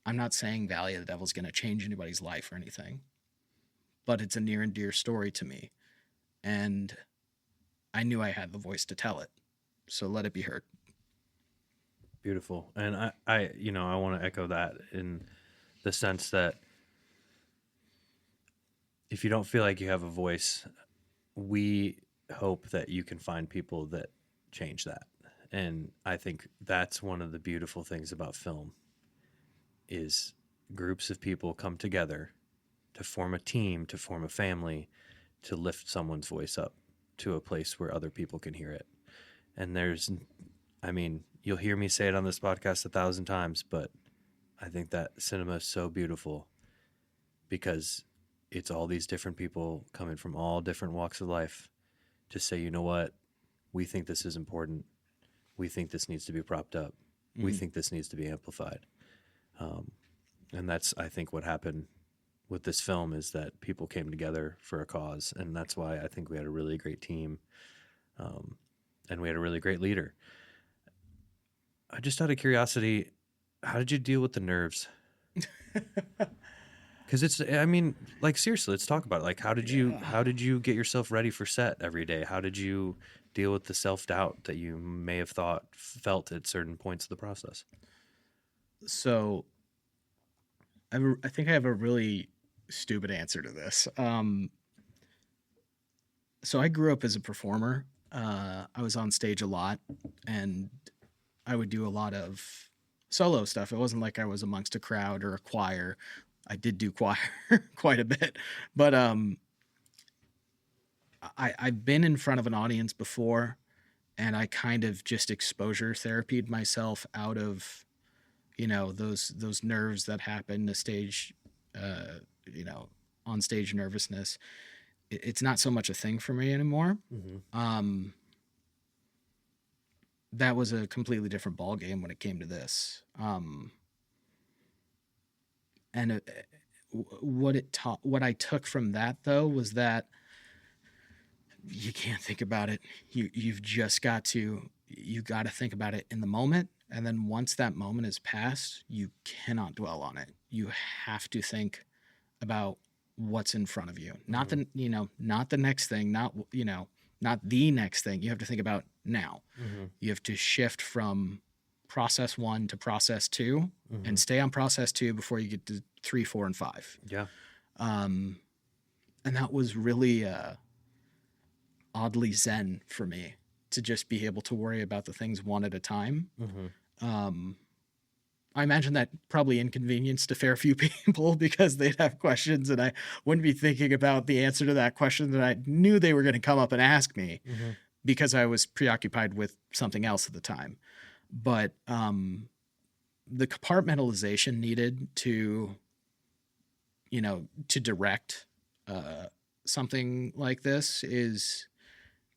I'm not saying Valley of the Devil is going to change anybody's life or anything, but it's a near and dear story to me. And I knew I had the voice to tell it. So let it be heard. Beautiful. And I want to echo that in the sense that if you don't feel like you have a voice, we hope that you can find people that change that. And I think that's one of the beautiful things about film is groups of people come together to form a team, to form a family, to lift someone's voice up to a place where other people can hear it. And you'll hear me say it on this podcast 1,000 times, but I think that cinema is so beautiful because it's all these different people coming from all different walks of life to say, you know what, we think this is important. We think this needs to be propped up. Mm-hmm. We think this needs to be amplified. And that's, I think, what happened with this film is that people came together for a cause. And that's why I think we had a really great team. And we had a really great leader. Just out of curiosity, how did you deal with the nerves? Because seriously, let's talk about it. Like, how did you get yourself ready for set every day? How did you deal with the self-doubt that you may have felt at certain points of the process? So I think I have a really stupid answer to this. So I grew up as a performer. I was on stage a lot, and I would do a lot of solo stuff. It wasn't like I was amongst a crowd or a choir. I did do choir quite a bit, but I've been in front of an audience before, and I kind of just exposure therapied myself out of, those nerves that happen, the stage, on stage nervousness. It's not so much a thing for me anymore. Mm-hmm. That was a completely different ballgame when it came to this. What I took from that though was that you can't think about it. You got to think about it in the moment. And then once that moment is past, you cannot dwell on it. You have to think about what's in front of you. Not not the next thing, not the next thing. You have to think about now. Mm-hmm. You have to shift from process 1 to process 2, mm-hmm. and stay on process 2 before you get to 3, 4, and 5. Yeah. And that was really oddly zen for me to just be able to worry about the things one at a time. Mm-hmm. I imagine that probably inconvenienced a fair few people because they'd have questions and I wouldn't be thinking about the answer to that question that I knew they were going to come up and ask me, mm-hmm. because I was preoccupied with something else at the time. But the compartmentalization needed to direct something like this is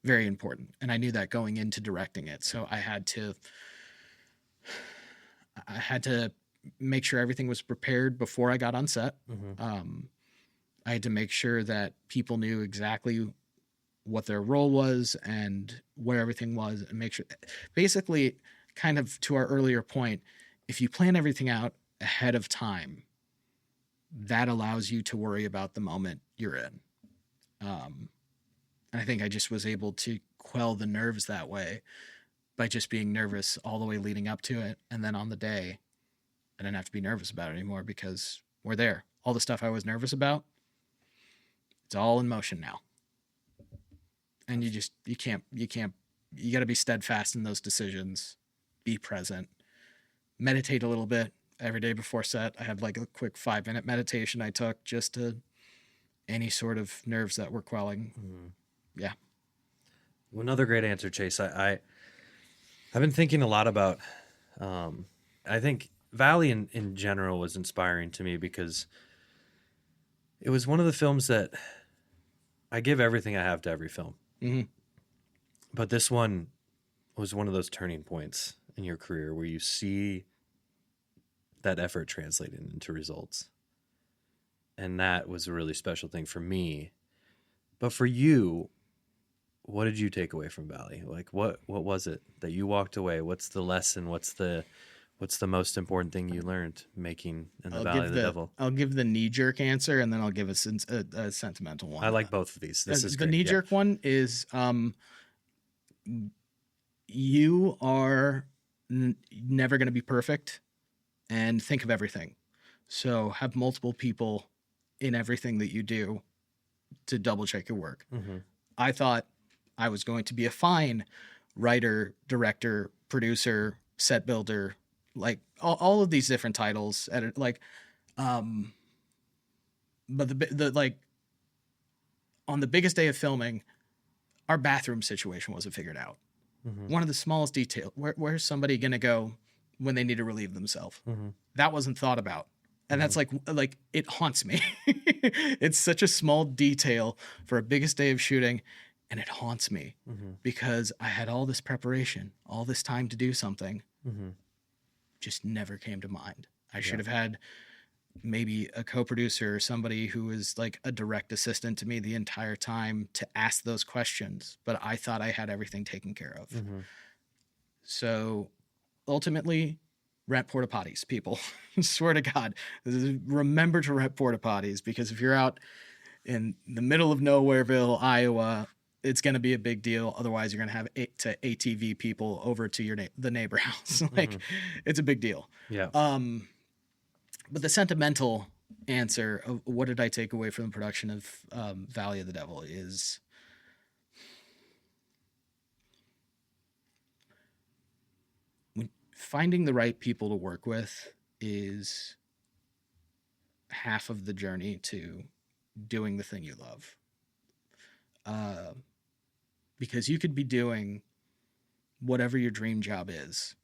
very important. And I knew that going into directing it. So I had to make sure everything was prepared before I got on set. Mm-hmm. I had to make sure that people knew exactly what their role was and where everything was, and make sure, basically, kind of to our earlier point, if you plan everything out ahead of time, that allows you to worry about the moment you're in. And I think I just was able to quell the nerves that way by just being nervous all the way leading up to it. And then on the day, I didn't have to be nervous about it anymore because we're there. All the stuff I was nervous about, it's all in motion now. And you got to be steadfast in those decisions, be present, meditate a little bit every day before set. I had like a quick 5-minute meditation I took just to any sort of nerves that were quelling. Yeah. Well, another great answer, Chase. I've been thinking a lot about, I think Valley in general was inspiring to me because it was one of the films that I give everything I have to every film. Mm-hmm. But this one was one of those turning points in your career where you see that effort translated into results. And that was a really special thing for me. But for you, what did you take away from Valley? Like, what was it that you walked away? What's the lesson? What's the most important thing you learned making in the Valley of the Devil? I'll give the knee-jerk answer, and then I'll give a sentimental one. I like both of these. This is great. The knee-jerk one is you are never going to be perfect, and think of everything. So have multiple people in everything that you do to double-check your work. Mm-hmm. I thought I was going to be a fine writer, director, producer, set builder, like all of these different titles, but the like on the biggest day of filming, our bathroom situation wasn't figured out. Mm-hmm. One of the smallest details, where's somebody going to go when they need to relieve themselves? Mm-hmm. That wasn't thought about. And that's like it haunts me. It's such a small detail for a biggest day of shooting, and it haunts me because I had all this preparation, all this time to do something, just never came to mind. I should have had maybe a co-producer or somebody who was like a direct assistant to me the entire time to ask those questions, but I thought I had everything taken care of. So ultimately, rent porta potties, people. Swear to God, remember to rent porta potties, because if you're out in the middle of Nowhereville, Iowa, it's going to be a big deal. Otherwise, you're going to have to ATV people over to the neighbor house. It's a big deal. Yeah. But the sentimental answer of what did I take away from the production of Valley of the Devil is finding the right people to work with is half of the journey to doing the thing you love. Because you could be doing whatever your dream job is,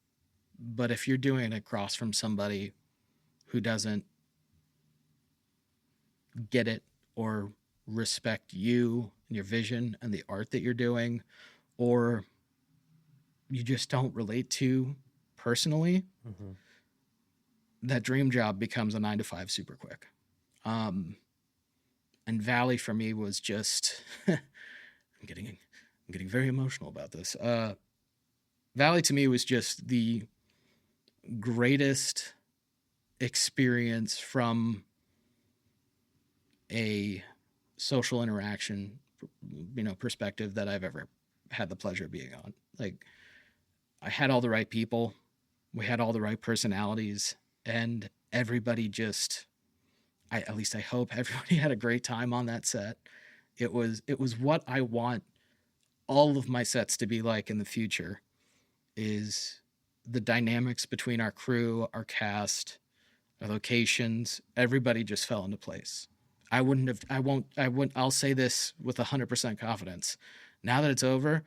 but if you're doing it across from somebody who doesn't get it or respect you and your vision and the art that you're doing, or you just don't relate to personally, that dream job becomes a 9-to-5 super quick. And Valley for me was just, I'm getting very emotional about this. Valley to me was just the greatest experience from a social interaction, perspective that I've ever had the pleasure of being on. Like, I had all the right people, we had all the right personalities, and everybody just, at least I hope everybody had a great time on that set. It was what I want all of my sets to be like in the future, is the dynamics between our crew, our cast, our locations, everybody just fell into place. I'll say this with 100% confidence. Now that it's over,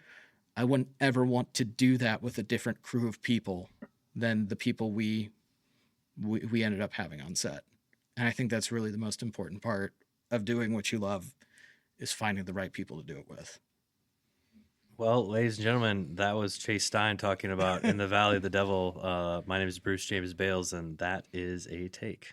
I wouldn't ever want to do that with a different crew of people than the people we ended up having on set. And I think that's really the most important part of doing what you love, is finding the right people to do it with. Well, ladies and gentlemen, that was Chase Stine talking about In the Valley of the Devil. My name is Bruce James Bales, and that is a take.